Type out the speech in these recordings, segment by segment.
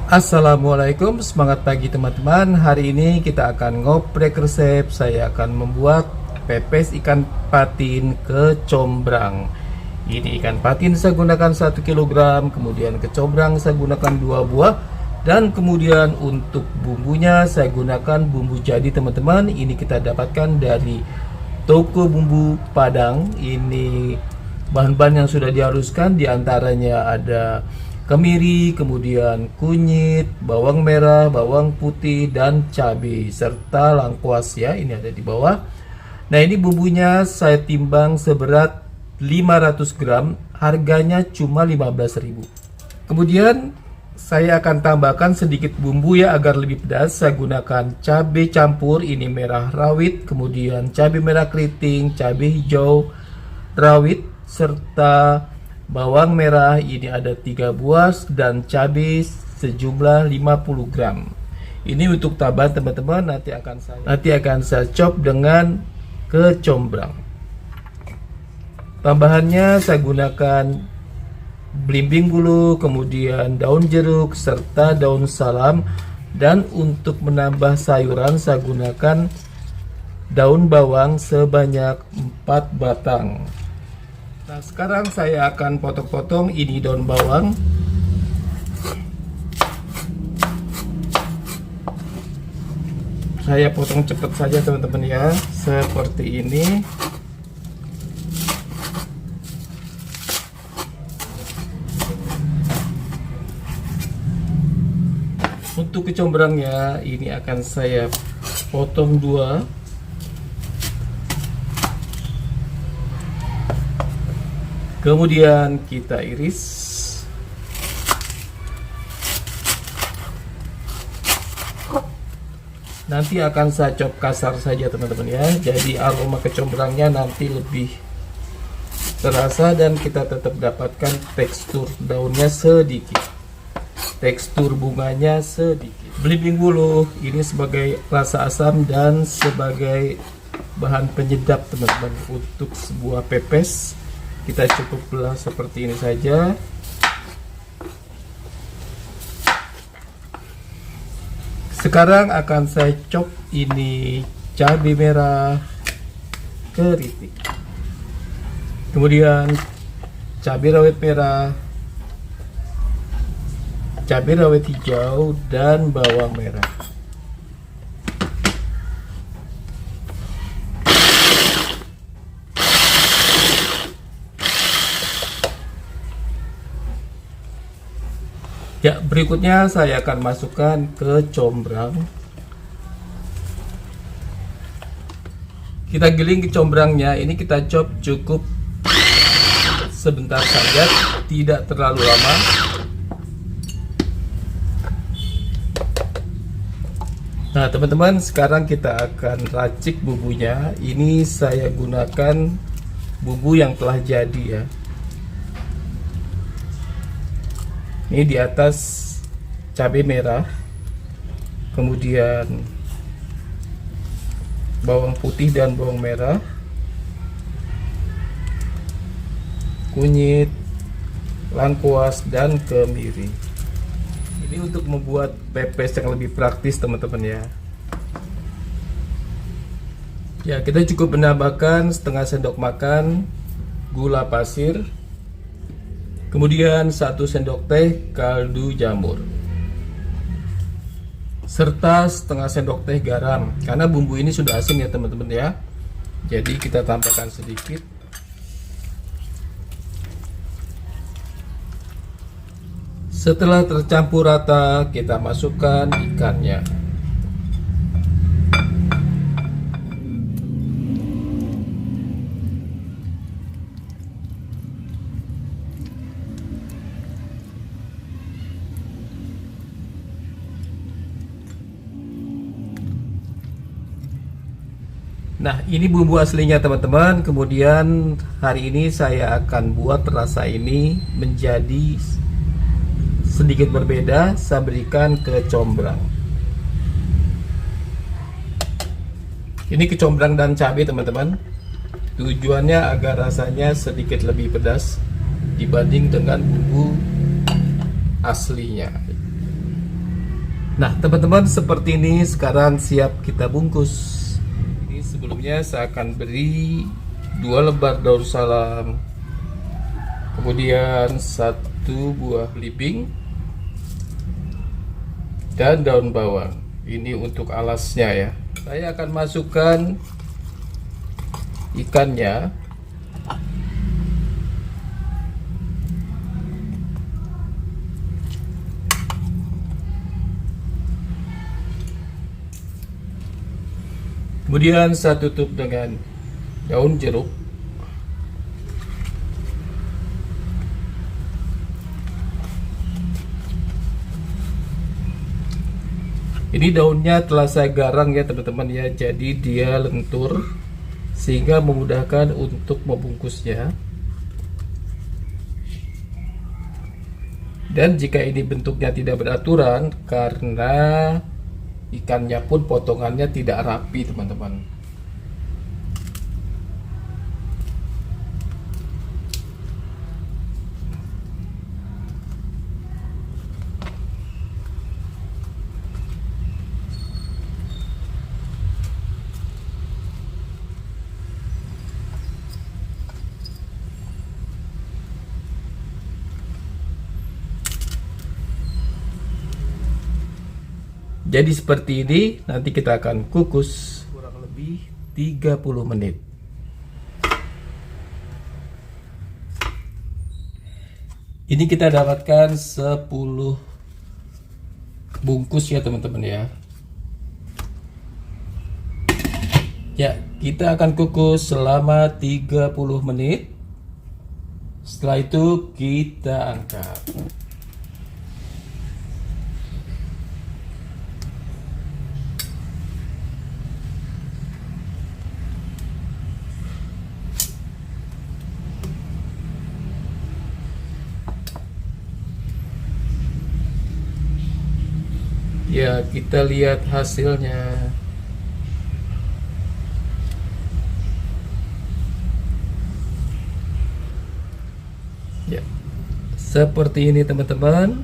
Assalamualaikum, semangat pagi teman-teman. Hari ini kita akan ngoprek resep. Saya akan membuat pepes ikan patin kecombrang. Ini ikan patin saya gunakan 1 kg, kemudian kecombrang saya gunakan 2 buah, dan kemudian untuk bumbunya saya gunakan bumbu jadi teman-teman. Ini kita dapatkan dari toko bumbu Padang. Ini bahan-bahan yang sudah dihaluskan, diantaranya ada kemiri, kemudian kunyit, bawang merah, bawang putih, dan cabai, serta lengkuas ya, ini ada di bawah. Nah, ini bumbunya saya timbang seberat 500 gram, harganya cuma 15.000. Kemudian saya akan tambahkan sedikit bumbu ya agar lebih pedas. Saya gunakan cabai campur, ini merah rawit, kemudian cabai merah keriting, cabai hijau rawit, serta bawang merah, ini ada 3 buah, dan cabai sejumlah 50 gram. Ini untuk tambahan teman-teman, nanti akan saya chop dengan kecombrang. Tambahannya saya gunakan belimbing bulu, kemudian daun jeruk, serta daun salam. Dan untuk menambah sayuran saya gunakan daun bawang sebanyak 4 batang. Nah, sekarang saya akan potong-potong ini daun bawang. Saya potong cepat saja teman-teman ya, seperti ini. Untuk kecombrangnya ini akan saya potong 2. Kemudian kita iris. Nanti akan saya chop kasar saja teman-teman ya. Jadi aroma kecombrangnya nanti lebih terasa dan kita tetap dapatkan tekstur daunnya sedikit, tekstur bunganya sedikit. Belimbing bulu ini sebagai rasa asam dan sebagai bahan penyedap teman-teman untuk sebuah pepes. Kita cukup belah seperti ini saja. Sekarang akan saya chop ini cabai merah keriting, kemudian cabai rawit merah, cabai rawit hijau, dan bawang merah. Ya, berikutnya saya akan masukkan kecombrang. Kita giling kecombrangnya, ini kita chop cukup sebentar saja, tidak terlalu lama. Nah teman-teman, sekarang kita akan racik bumbunya. Ini saya gunakan bumbu yang telah jadi ya. Ini di atas cabai merah, kemudian bawang putih dan bawang merah, kunyit, lengkuas, dan kemiri. Ini untuk membuat pepes yang lebih praktis teman-teman ya. Ya, kita cukup menambahkan setengah sendok makan gula pasir, kemudian 1 sendok teh kaldu jamur, serta setengah sendok teh garam. Karena bumbu ini sudah asin ya teman-teman ya, jadi kita tambahkan sedikit. Setelah tercampur rata, kita masukkan ikannya. Nah, ini bumbu aslinya teman-teman. Kemudian hari ini saya akan buat rasa ini menjadi sedikit berbeda. Saya berikan kecombrang. Ini kecombrang dan cabai teman-teman. Tujuannya agar rasanya sedikit lebih pedas dibanding dengan bumbu aslinya. Nah teman-teman, seperti ini sekarang siap kita bungkus. Ini sebelumnya saya akan beri 2 lembar daun salam, kemudian 1 buah belimbing dan daun bawang. Ini untuk alasnya ya. Saya akan masukkan ikannya. Kemudian saya tutup dengan daun jeruk. Ini daunnya telah saya garang ya teman-teman ya, jadi dia lentur sehingga memudahkan untuk membungkusnya. Dan jika ini bentuknya tidak beraturan karena ikannya pun potongannya tidak rapi teman-teman. Jadi seperti ini, nanti kita akan kukus kurang lebih 30 menit. Ini kita dapatkan 10 bungkus ya teman-teman ya. Ya, kita akan kukus selama 30 menit. Setelah itu kita angkat. Ya, kita lihat hasilnya. Ya, seperti ini teman-teman.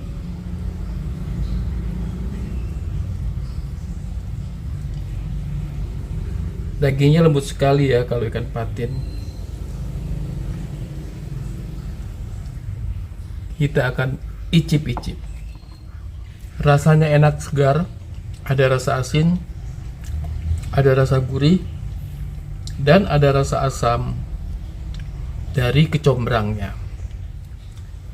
Dagingnya lembut sekali ya kalau ikan patin. Kita akan icip-icip. Rasanya enak, segar, ada rasa asin, ada rasa gurih, dan ada rasa asam dari kecombrangnya.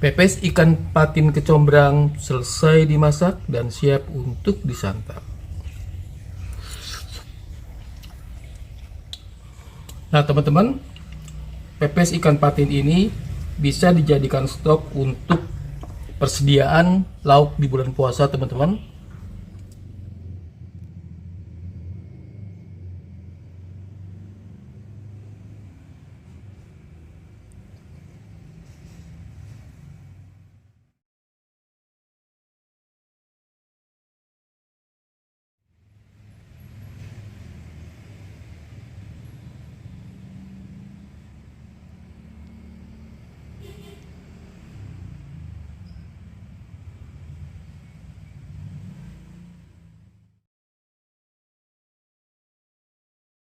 Pepes ikan patin kecombrang selesai dimasak dan siap untuk disantap. Nah teman-teman, pepes ikan patin ini bisa dijadikan stok untuk persediaan lauk di bulan puasa teman-teman.